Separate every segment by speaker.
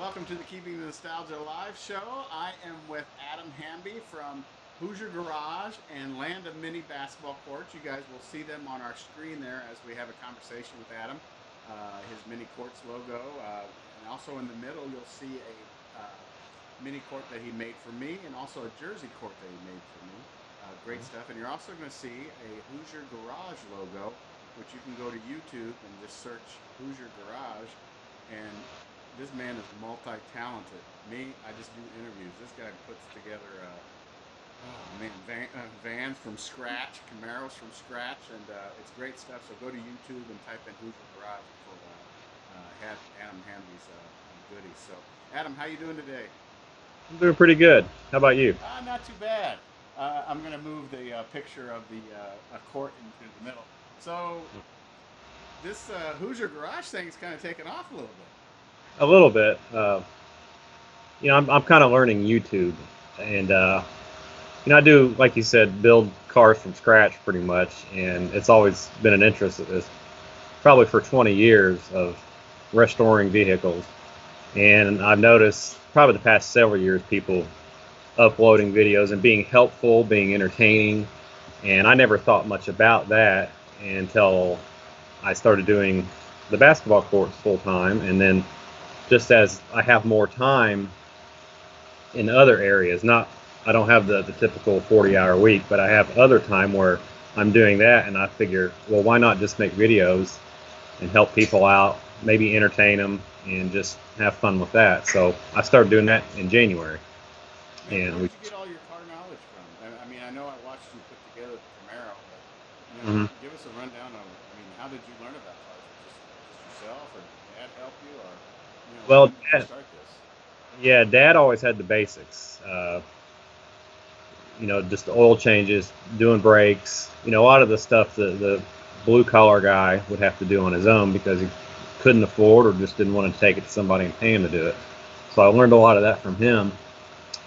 Speaker 1: Welcome to the Keeping the Nostalgia Live show. I am with Adam Hamby from Hoosier Garage and Land of Mini Basketball Courts. You guys will see them on our screen there as we have a conversation with Adam. His Mini Courts logo, and also in the middle you'll see a mini court that he made for me, and also a jersey court that he made for me. Great stuff. And you're also going to see a Hoosier Garage logo, which you can go to YouTube and just search Hoosier Garage, and this man is multi-talented. Me, I just do interviews. This guy puts together, oh man, vans from scratch, Camaros from scratch, and it's great stuff. So go to YouTube and type in Hoosier Garage for Adam Hamby's goodies. So, Adam, how you doing today?
Speaker 2: I'm doing pretty good. How about you?
Speaker 1: Not too bad. I'm going to move the picture of the court into the middle. So this Hoosier Garage thing is kind of taken off a little bit.
Speaker 2: A little bit. I'm kind of learning YouTube, and I do, like you said, build cars from scratch pretty much, and it's always been an interest of this, probably for 20 years of restoring vehicles. And I've noticed probably the past several years people uploading videos and being helpful, being entertaining, and I never thought much about that until I started doing the basketball courts full time, and then just as I have more time in other areas, not I don't have the typical 40-hour week, but I have other time where I'm doing that, and I figure, well, why not just make videos and help people out, maybe entertain them, and just have fun with that. So I started doing that in January,
Speaker 1: Man,
Speaker 2: and
Speaker 1: where
Speaker 2: we.
Speaker 1: did you get all your car knowledge from? I mean, I know I watched you put together the Camaro, but
Speaker 2: Mhm.
Speaker 1: give us a rundown of. I mean, how did you learn about cars? Just yourself, or did Dad help you, or
Speaker 2: Well,
Speaker 1: when did you start this?
Speaker 2: yeah, Dad always had the basics. Just the oil changes, doing brakes. A lot of the stuff the blue collar guy would have to do on his own because he couldn't afford or just didn't want to take it to somebody and pay him to do it. So I learned a lot of that from him.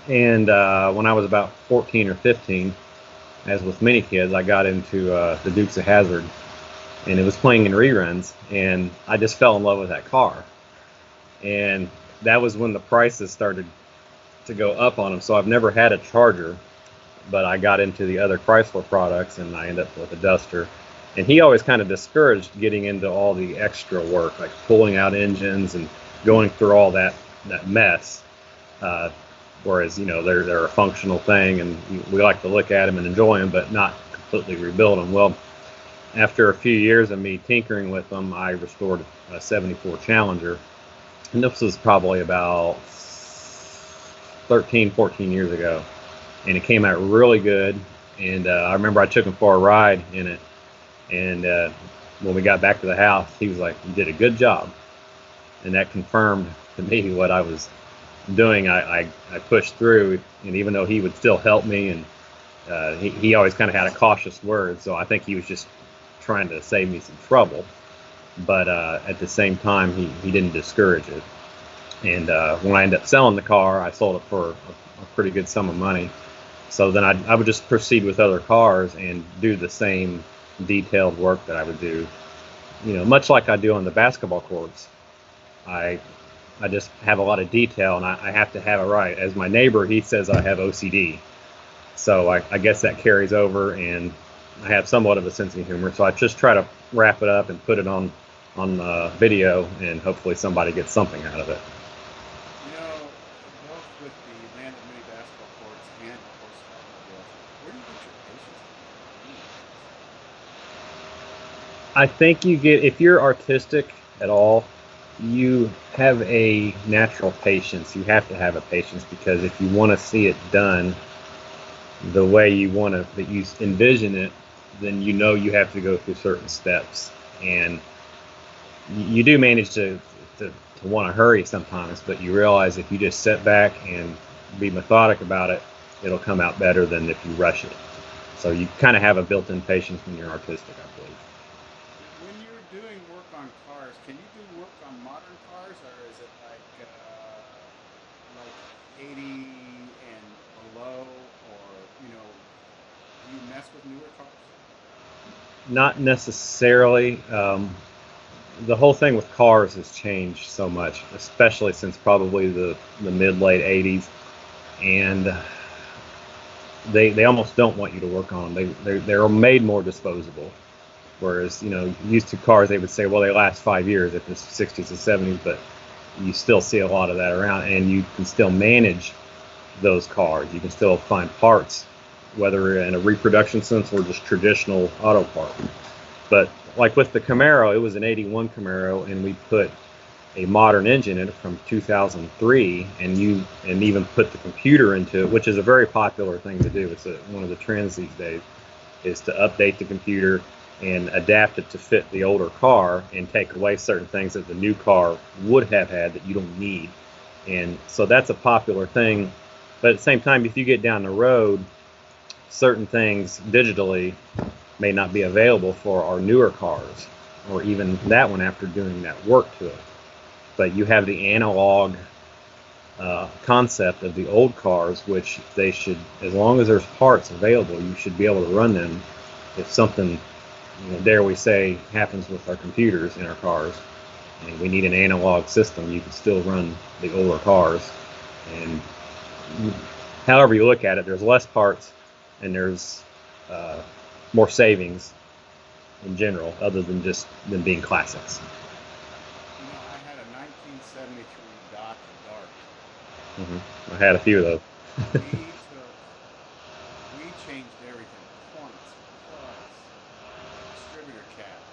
Speaker 2: And when I was about 14 or 15, as with many kids, I got into the Dukes of Hazzard, and it was playing in reruns, and I just fell in love with that car. And that was when the prices started to go up on them. So I've never had a Charger, but I got into the other Chrysler products, and I ended up with a Duster. And he always kind of discouraged getting into all the extra work, like pulling out engines and going through all that mess. Uh, Whereas they're a functional thing, and we like to look at them and enjoy them, but not completely rebuild them. Well, after a few years of me tinkering with them, I restored a '74 Challenger, and this was probably about 13, 14 years ago, and it came out really good. And I remember I took him for a ride in it, and when we got back to the house, he was like, "You did a good job," and that confirmed to me what I was doing. I pushed through, and even though he would still help me, and he always kind of had a cautious word, so I think he was just trying to save me some trouble. But at the same time, he didn't discourage it. And when I ended up selling the car, I sold it for a pretty good sum of money. So then I would just proceed with other cars and do the same detailed work that I would do, much like I do on the basketball courts. I I just have a lot of detail, and I have to have it right. As my neighbor, he says I have OCD, so I guess that carries over, and I have somewhat of a sense of humor. So I just try to wrap it up and put it on video, and hopefully somebody gets something out of it.
Speaker 1: Both with the Land of Mini Basketball Courts and the horse automobiles, where do you get your patience from doing all this?
Speaker 2: I think you get, if you're artistic at all, you have a natural patience. You have to have a patience because if you want to see it done the way you want to, that you envision it, then you have to go through certain steps, and you do manage to want to hurry sometimes, but you realize if you just sit back and be methodic about it, it'll come out better than if you rush it. So you kind of have a built-in patience when you're artistic, I believe.
Speaker 1: When you're doing work on cars, can you do work on modern cars, or is it like 80 and below, or do you mess with newer cars?
Speaker 2: Not necessarily. the whole thing with cars has changed so much, especially since probably the mid late '80s, and they almost don't want you to work on them. They're made more disposable. Whereas, used to cars, they would say, well, they last 5 years if it's '60s and '70s, but you still see a lot of that around, and you can still manage those cars. You can still find parts, whether in a reproduction sense or just traditional auto part. But like with the Camaro, it was an '81 Camaro, and we put a modern engine in it from 2003, and even put the computer into it, which is a very popular thing to do. It's one of the trends these days, is to update the computer and adapt it to fit the older car and take away certain things that the new car would have had that you don't need. And so that's a popular thing. But at the same time, if you get down the road, certain things digitally may not be available for our newer cars, or even that one after doing that work to it. But you have the analog concept of the old cars, which they should, as long as there's parts available, you should be able to run them. If something, dare we say, happens with our computers in our cars, and we need an analog system, you can still run the older cars. And however you look at it, there's less parts and there's more savings in general, other than just them being classics.
Speaker 1: I had a 1973 Dodge Dart.
Speaker 2: I had a few of those.
Speaker 1: We changed everything. Points, plugs, distributor cap.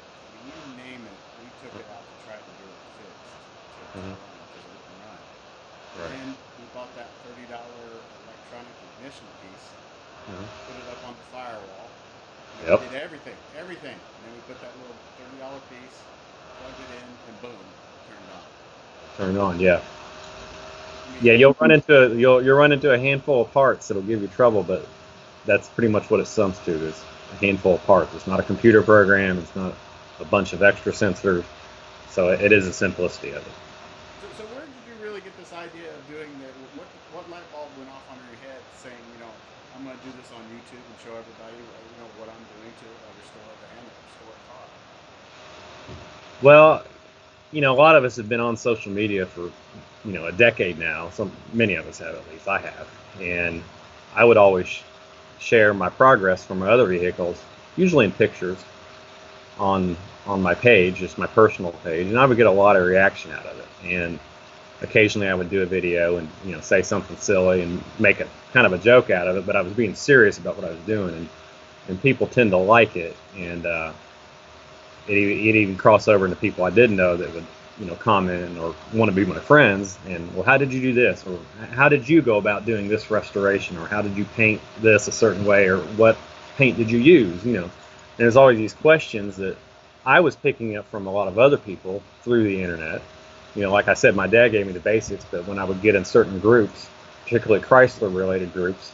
Speaker 1: You name it, we took it out to try to do it fixed. To run, because it wouldn't run.
Speaker 2: Right.
Speaker 1: And we bought that $30 electronic ignition piece, put it up on the firewall.
Speaker 2: Yep.
Speaker 1: We did everything. And then we put that little $30 piece, plugged it in, and boom, turned on.
Speaker 2: Yeah. Yeah, you'll run into a handful of parts that'll give you trouble, but that's pretty much what it sums to, is a handful of parts. It's not a computer program. It's not a bunch of extra sensors. So it is the simplicity of it.
Speaker 1: So where did you really get this idea of doing that? What light bulb went off under your head saying, I'm going to do this on YouTube and show everybody, what I'm doing to restore a van and restore a car?
Speaker 2: Well, a lot of us have been on social media for, a decade now. Many of us have, at least I have. And I would always share my progress from my other vehicles, usually in pictures, on my page, just my personal page, and I would get a lot of reaction out of it. And occasionally I would do a video and say something silly and make a kind of a joke out of it, but I was being serious about what I was doing, and people tend to like it. And it even crossed over into people I didn't know that would comment or want to be my friends, and, well, how did you do this, or how did you go about doing this restoration, or how did you paint this a certain way, or what paint did you use? And there's always these questions that I was picking up from a lot of other people through the internet. Like I said, my dad gave me the basics, but when I would get in certain groups, particularly Chrysler related groups,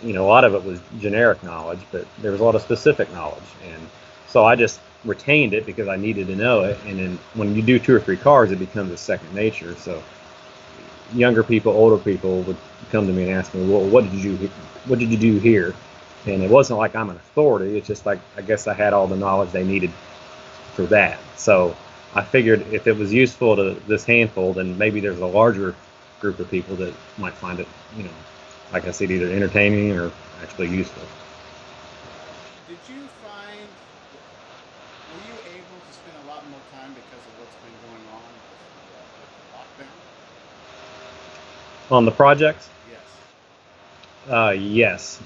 Speaker 2: a lot of it was generic knowledge, but there was a lot of specific knowledge. And so I just retained it because I needed to know it. And then when you do 2 or 3 cars, it becomes a second nature. So younger people, older people would come to me and ask me, well, what did you do here? And it wasn't like I'm an authority. It's just like, I guess I had all the knowledge they needed for that. So I figured if it was useful to this handful, then maybe there's a larger group of people that might find it, like I said, either entertaining or actually useful.
Speaker 1: Did you find, were you able to spend a lot more time because of what's been going on with the lockdown?
Speaker 2: On the projects?
Speaker 1: Yes.
Speaker 2: Yes.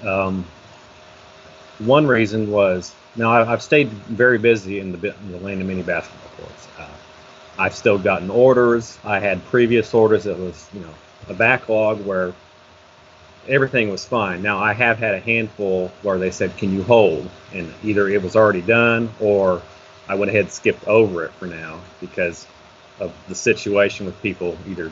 Speaker 2: One reason was, now I've stayed very busy in the Land and Mini basketball courts. I've still gotten orders. I had previous orders that was, a backlog where everything was fine. Now I have had a handful where they said, can you hold? And either it was already done, or I went ahead and skipped over it for now because of the situation with people either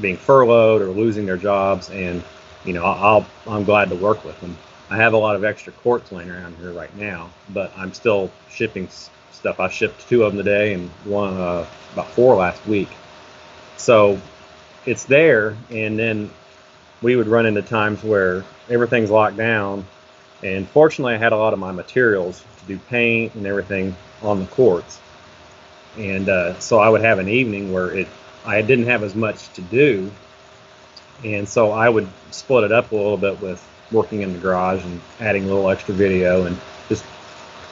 Speaker 2: being furloughed or losing their jobs. And, I'm glad to work with them. I have a lot of extra quartz laying around here right now, but I'm still shipping stuff. I shipped 2 of them today and one about 4 last week. So it's there, and then we would run into times where everything's locked down. And fortunately, I had a lot of my materials to do paint and everything on the courts. And so I would have an evening where I didn't have as much to do, and so I would split it up a little bit with working in the garage and adding a little extra video, and just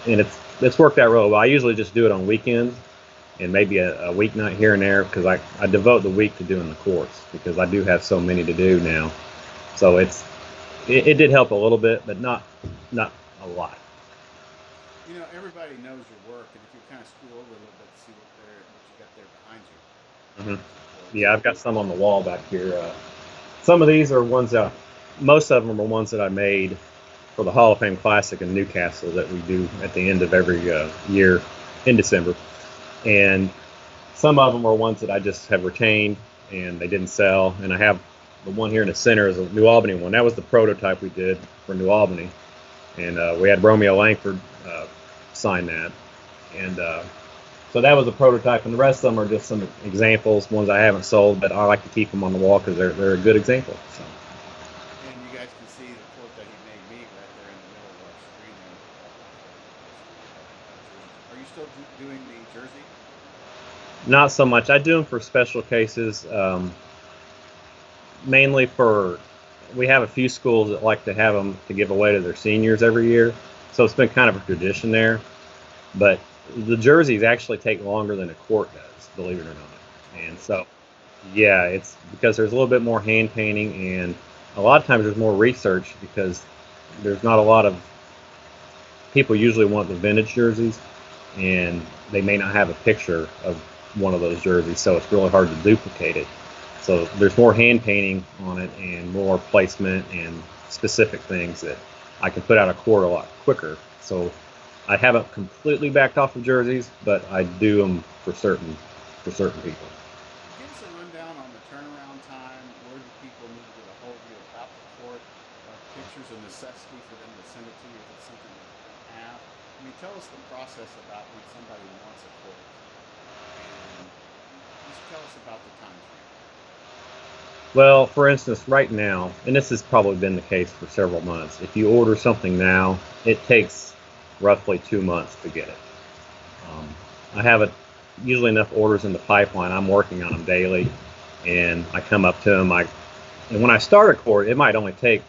Speaker 2: and it's worked out really well. I usually just do it on weekends and maybe a weeknight here and there, because I devote the week to doing the course because I do have so many to do now. So it did help a little bit, but not a lot.
Speaker 1: You know, everybody knows your work, and if you kind of scroll over a little bit to see what you got there behind you.
Speaker 2: Yeah, I've got some on the wall back here. Some of these are ones that, most of them are ones that I made for the Hall of Fame Classic in Newcastle that we do at the end of every year in December. And some of them are ones that I just have retained and they didn't sell. And I have the one here in the center is a New Albany one. That was the prototype we did for New Albany. And we had Romeo Langford sign that. And so that was a prototype, and the rest of them are just some examples, ones I haven't sold, but I like to keep them on the wall because they're a good example. So.
Speaker 1: And you guys can see the quote that he made me right there in the middle of our screen there. Are you still doing the jersey?
Speaker 2: Not so much. I do them for special cases, mainly we have a few schools that like to have them to give away to their seniors every year, so it's been kind of a tradition there. But the jerseys actually take longer than a quart does, believe it or not. And so, yeah, it's because there's a little bit more hand painting, and a lot of times there's more research because there's not a lot of people usually want the vintage jerseys, and they may not have a picture of one of those jerseys, so it's really hard to duplicate it. So there's more hand painting on it and more placement and specific things that I can put out a quart a lot quicker. So I haven't completely backed off of jerseys, but I do them for certain people.
Speaker 1: Give us a rundown on the turnaround time. Where do people need to get a hold of you about the court? Pictures a necessity for them to send it to you if it's something that you don't have? I mean, tell us the process about when somebody wants a court, and just tell us about the time frame.
Speaker 2: Well, for instance, right now, and this has probably been the case for several months, if you order something now, it takes roughly 2 months to get it. I have usually enough orders in the pipeline. I'm working on them daily, and I come up to them. And when I start a court, it might only take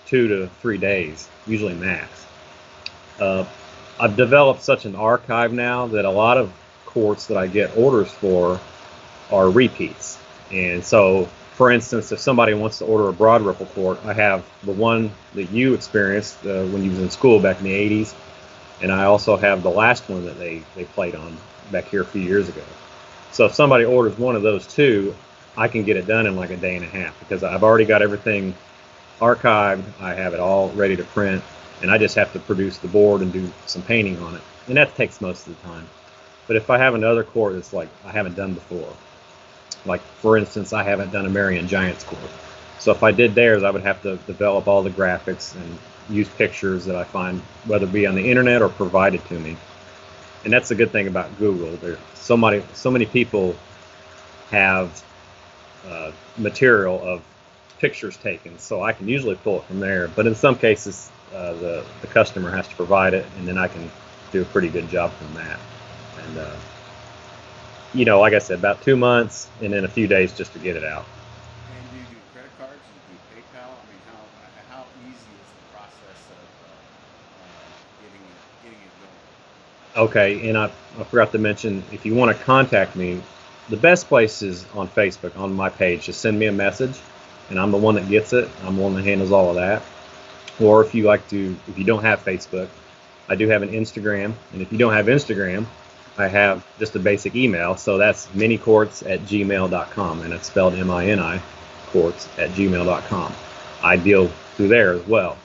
Speaker 2: 2 to 3 days, usually max. I've developed such an archive now that a lot of courts that I get orders for are repeats. And so, for instance, if somebody wants to order a broad ripple court, I have the one that you experienced when you was in school back in the 80s, and I also have the last one that they played on back here a few years ago. So if somebody orders one of those two, I can get it done in like a day and a half because I've already got everything archived. I have it all ready to print, and I just have to produce the board and do some painting on it, and that takes most of the time. But if I have another court that's like I haven't done before, like for instance, I haven't done a Marion Giants court. So if I did theirs, I would have to develop all the graphics and use pictures that I find, whether it be on the internet or provided to me. And that's the good thing about Google. There's so many people have material of pictures taken, so I can usually pull it from there. But in some cases, the customer has to provide it, and then I can do a pretty good job from that. And you know, like I said, about 2 months, and then a few days just to get it out.
Speaker 1: And do you do credit cards? Do you do PayPal? I mean, how easy is the process of getting it going?
Speaker 2: Okay, and I forgot to mention, if you want to contact me, the best place is on Facebook, on my page. Just send me a message, and I'm the one that gets it. I'm the one that handles all of that. Or if you don't have Facebook, I do have an Instagram, and if you don't have Instagram, I have just a basic email, so that's minicourts@gmail.com, and it's spelled MINI, courts@gmail.com. I deal through there as well.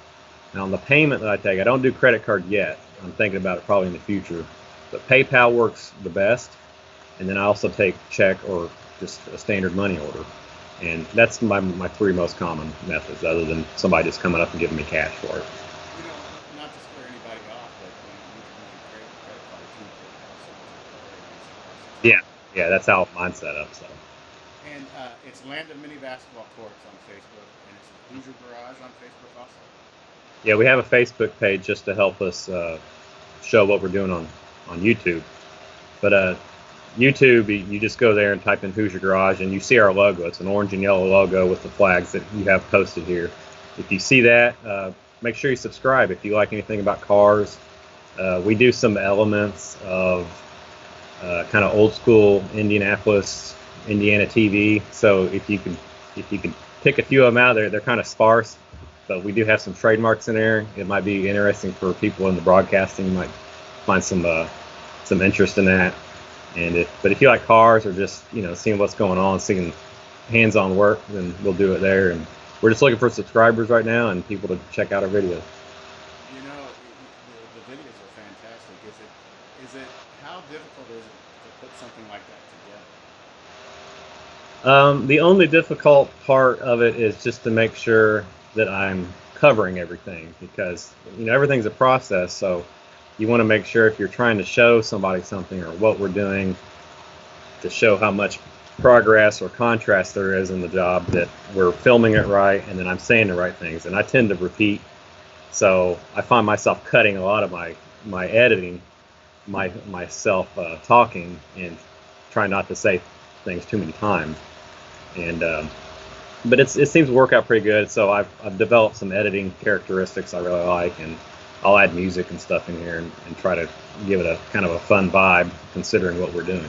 Speaker 2: Now, on the payment that I take, I don't do credit card yet. I'm thinking about it probably in the future, but PayPal works the best, and then I also take check or just a standard money order, and that's my 3 most common methods, other than somebody just coming up and giving me cash for it.
Speaker 1: Not to scare anybody off, but you can use your credit card too.
Speaker 2: Yeah, that's how mine's set up. So.
Speaker 1: And it's Land of Mini Basketball Courts on Facebook, and it's Hoosier Garage on Facebook also.
Speaker 2: Yeah, we have a Facebook page just to help us show what we're doing on YouTube. But YouTube, you just go there and type in Hoosier Garage, and you see our logo. It's an orange and yellow logo with the flags that you have posted here. If you see that, make sure you subscribe if you like anything about cars. We do some elements of kind of old school Indianapolis, Indiana TV. So if you could pick a few of them out, they're kind of sparse, but we do have some trademarks in there. It might be interesting for people in the broadcasting. You might find some interest in that. But if you like cars or just seeing what's going on, seeing hands-on work, then we'll do it there. And we're just looking for subscribers right now and people to check out our videos.
Speaker 1: The videos are fantastic. Is it how difficult is it to put something like that together?
Speaker 2: The only difficult part of it is just to make sure that I'm covering everything, because everything's a process. So you want to make sure if you're trying to show somebody something or what we're doing, to show how much progress or contrast there is in the job, that we're filming it right and then I'm saying the right things. And I tend to repeat, so I find myself cutting a lot of my editing, myself talking, and trying not to say things too many times. But it seems to work out pretty good. So I've developed some editing characteristics I really like, and I'll add music and stuff in here and try to give it a kind of a fun vibe considering what we're doing.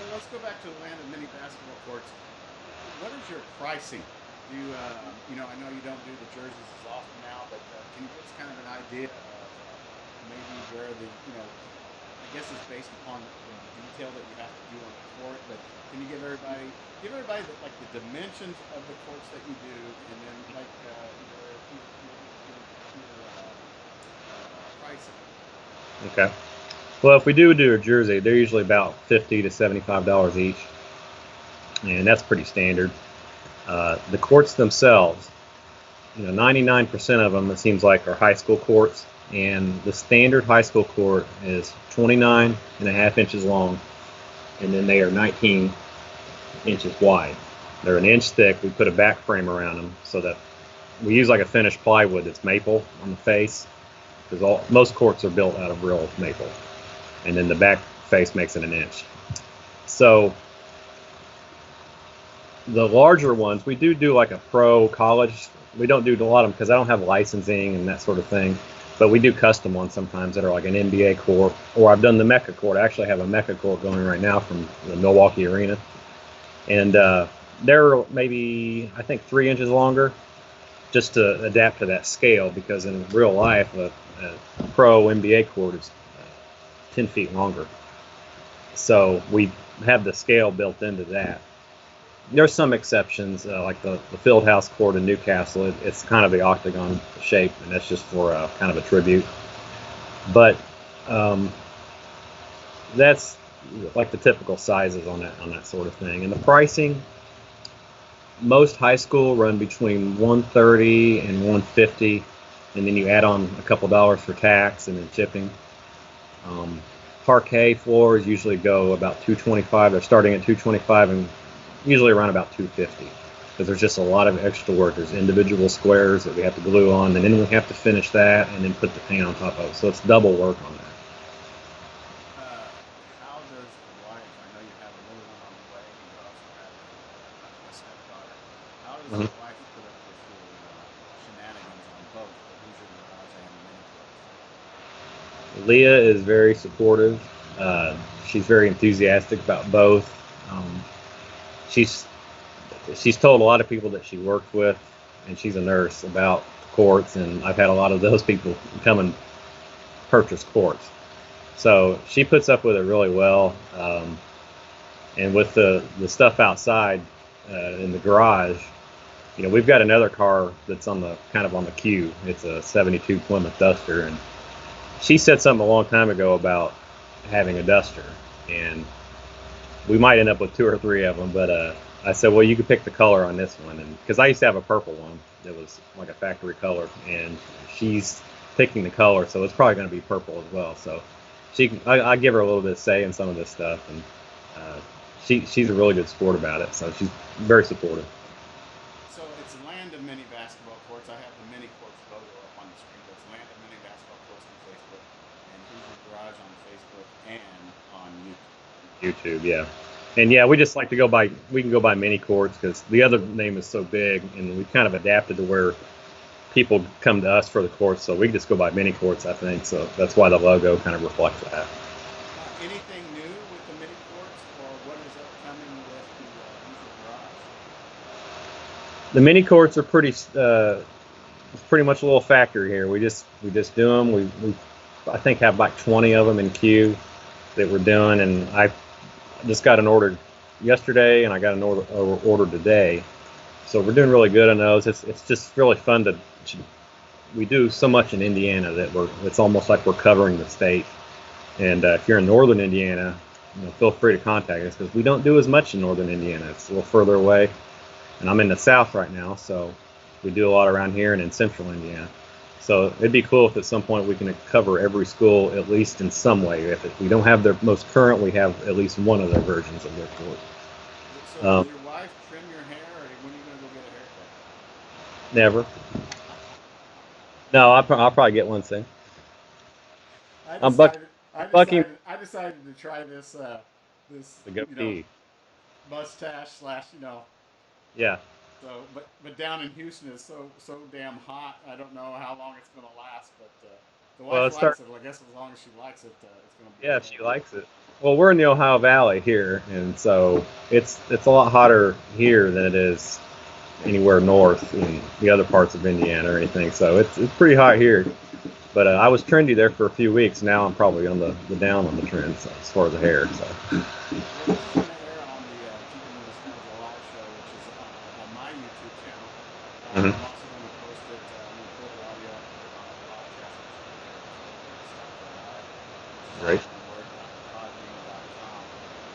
Speaker 1: Let's go back to the land of mini basketball courts. What is your pricing? Do you, I know you don't do the jerseys as often now, but can you give us kind of an idea of maybe where I guess it's based upon the detail that you have to do on the court, but can you give everybody the dimensions of the courts that you do, and then your pricing?
Speaker 2: Okay. Well, if we do a jersey, they're usually about $50 to $75 each, and that's pretty standard. The courts themselves, 99% of them, it seems like, are high school courts, and the standard high school court is 29.5 inches long, and then they are 19 inches wide. They're an inch thick. We put a back frame around them so that we use like a finished plywood that's maple on the face, because most courts are built out of real maple, and then the back face makes it an inch. So the larger ones, we do like a pro college. We don't do a lot of them because I don't have licensing and that sort of thing, but we do custom ones sometimes that are like an NBA court, or I've done the Mecca court. I actually have a Mecca court going right now from the Milwaukee Arena, and they're maybe, I think, 3 inches longer, just to adapt to that scale, because in real life a pro NBA court is 10 feet longer. So we have the scale built into that. There's some exceptions, like the Fieldhouse court in Newcastle. It's kind of the octagon shape, and that's just for kind of a tribute. But that's like the typical sizes on that sort of thing. And the pricing, most high school run between $130 and $150, and then you add on a couple dollars for tax and then shipping. Parquet floors usually go about $225. They're starting at $225 and usually around about $250, because there's just a lot of extra work. There's individual squares that we have to glue on, and then we have to finish that and then put the paint on top of it. So it's double work on that.
Speaker 1: How does the wife, I know you have a little one on the way, you also have a stepdaughter. How does the wife put up with your shenanigans on both the Hoosier Garage and the mini courts?
Speaker 2: Leah is very supportive. She's very enthusiastic about both. She's told a lot of people that she worked with, and she's a nurse, about courts, and I've had a lot of those people come and purchase courts. So she puts up with it really well. And with the stuff outside in the garage, we've got another car that's on the queue. It's a '72 Plymouth Duster, and she said something a long time ago about having a Duster, and we might end up with 2 or 3 of them. But I said, well, you could pick the color on this one, and because I used to have a purple one that was like a factory color, and she's picking the color, so it's probably going to be purple as well. So I give her a little bit of say in some of this stuff, and she's a really good sport about it. So she's very supportive.
Speaker 1: So it's Land of Mini Basketball Courts. I have the mini courts logo up on the screen, but it's Land of Mini Basketball Courts on Facebook, and Hoosier Garage on Facebook and on YouTube.
Speaker 2: YouTube, yeah. And yeah, we just like to go by, we can go by mini courts because the other name is so big, and we kind of adapted to where people come to us for the courts, so we just go by mini courts, I think. So that's why the logo kind of reflects that.
Speaker 1: Anything new with the mini courts, or what is upcoming with the Hoosier Garage?
Speaker 2: The mini courts are it's pretty much a little factory here. We just do them. We I think have like 20 of them in queue that we're doing, and I just got an order yesterday, and I got an order today. So we're doing really good on those. It's just really fun to. We do so much in Indiana that it's almost like we're covering the state. And if you're in northern Indiana, feel free to contact us because we don't do as much in northern Indiana. It's a little further away, and I'm in the south right now, so we do a lot around here and in central Indiana. So it'd be cool if at some point we can cover every school at least in some way. If we don't have their most current, we have at least one of their versions of their court.
Speaker 1: So does your wife trim your hair, or when are you going to go get a haircut?
Speaker 2: Never. No, I'll probably get one soon.
Speaker 1: I
Speaker 2: I'm
Speaker 1: decided,
Speaker 2: Bucky
Speaker 1: I decided to try this, this,
Speaker 2: the goatee.
Speaker 1: mustache slash,
Speaker 2: Yeah.
Speaker 1: So, but down in Houston it's so damn hot. I don't know how long it's going to last, but the
Speaker 2: Well,
Speaker 1: wife likes it. Well, I guess as long as she likes it, it's going to be
Speaker 2: yeah,
Speaker 1: okay.
Speaker 2: she likes it. Well, we're in the Ohio Valley here, and so it's a lot hotter here than it is anywhere north in the other parts of Indiana or anything. So it's pretty hot here. But I was trendy there for a few weeks. Now I'm probably on the down on the trend as far as the hair. So.
Speaker 1: Well, this is going to air on the Keeping the Nostalgia Live show, which is on my YouTube channel. I'm
Speaker 2: Mm-hmm.
Speaker 1: also going to post it. I'm going to put the audio up on a podcast, which is Nostalgia Live, which is all
Speaker 2: Great.
Speaker 1: one word.podbean.com.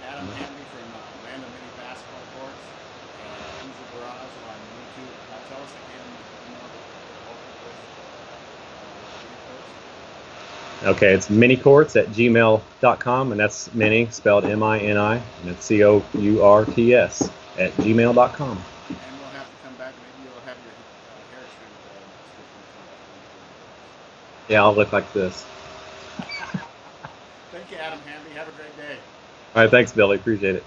Speaker 1: Adam Hamby from Land of Mini Basketball Courts and Hoosier Garage on YouTube. Tell us again the email that they're working with the mini courts.
Speaker 2: Okay, it's minicourts@gmail.com, and that's mini spelled mini, and it's courts @gmail.com.
Speaker 1: And we'll have to come back. Maybe you'll have your hair trimmed next week when you come back from the
Speaker 2: Yeah, I'll look like this.
Speaker 1: Thank you, Adam Hamby. Have a great day.
Speaker 2: All right, thanks, Billy. Appreciate it.